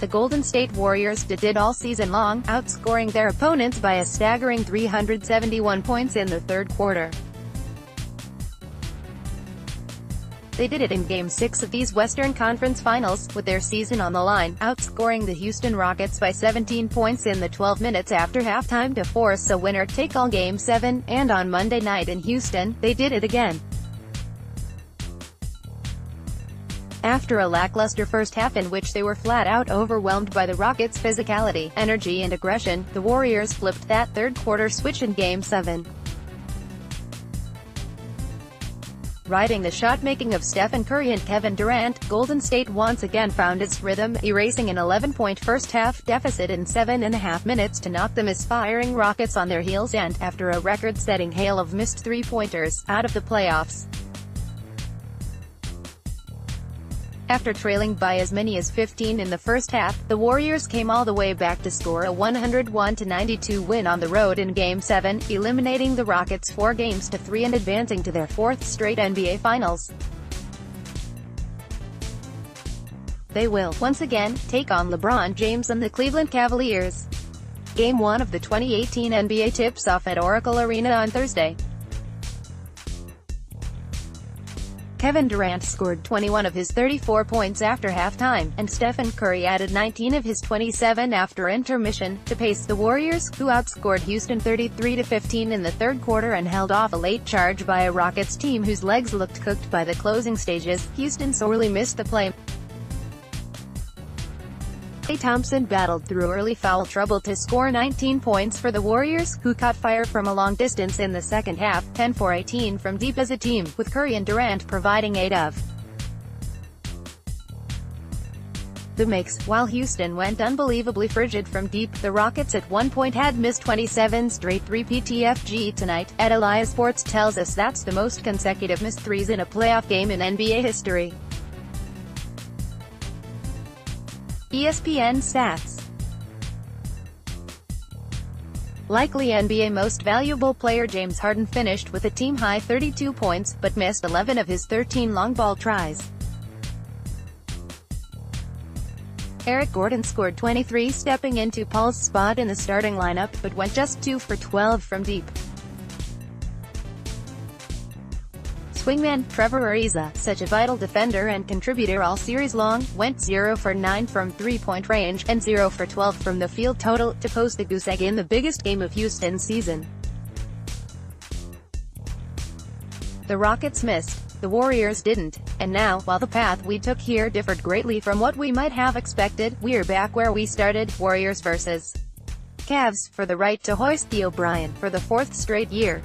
the Golden State Warriors did all season long, outscoring their opponents by a staggering 371 points in the third quarter. They did it in Game 6 of these Western Conference Finals, with their season on the line, outscoring the Houston Rockets by 17 points in the 12 minutes after halftime to force a winner-take-all Game 7, and on Monday night in Houston, they did it again. After a lackluster first half in which they were flat-out overwhelmed by the Rockets' physicality, energy and aggression, the Warriors flipped that third-quarter switch in Game 7. Riding the shot-making of Stephen Curry and Kevin Durant, Golden State once again found its rhythm, erasing an 11-point first-half deficit in 7.5 minutes to knock the misfiring Rockets on their heels and, after a record-setting hail of missed three-pointers, out of the playoffs. After trailing by as many as 15 in the first half, the Warriors came all the way back to score a 101-92 win on the road in Game 7, eliminating the Rockets 4-3 and advancing to their fourth straight NBA Finals. They will, once again, take on LeBron James and the Cleveland Cavaliers. Game 1 of the 2018 NBA tips off at Oracle Arena on Thursday. Kevin Durant scored 21 of his 34 points after halftime, and Stephen Curry added 19 of his 27 after intermission, to pace the Warriors, who outscored Houston 33-15 in the third quarter and held off a late charge by a Rockets team whose legs looked cooked by the closing stages. Houston sorely missed the play. Klay Thompson battled through early foul trouble to score 19 points for the Warriors, who caught fire from a long distance in the second half, 10 for 18 from deep as a team, with Curry and Durant providing 8 of the makes. While Houston went unbelievably frigid from deep, the Rockets at one point had missed 27 straight 3-PTFG tonight. Elias Sports tells us that's the most consecutive missed threes in a playoff game in NBA history. ESPN stats. Likely NBA Most Valuable Player James Harden finished with a team-high 32 points, but missed 11 of his 13 long ball tries. Eric Gordon scored 23 stepping into Paul's spot in the starting lineup, but went just 2 for 12 from deep. Swingman Trevor Ariza, such a vital defender and contributor all series long, went 0 for 9 from three-point range, and 0 for 12 from the field total, to post the goose egg in the biggest game of Houston's season. The Rockets missed. The Warriors didn't. And now, while the path we took here differed greatly from what we might have expected, we're back where we started, Warriors vs. Cavs, for the right to hoist the O'Brien for the fourth straight year.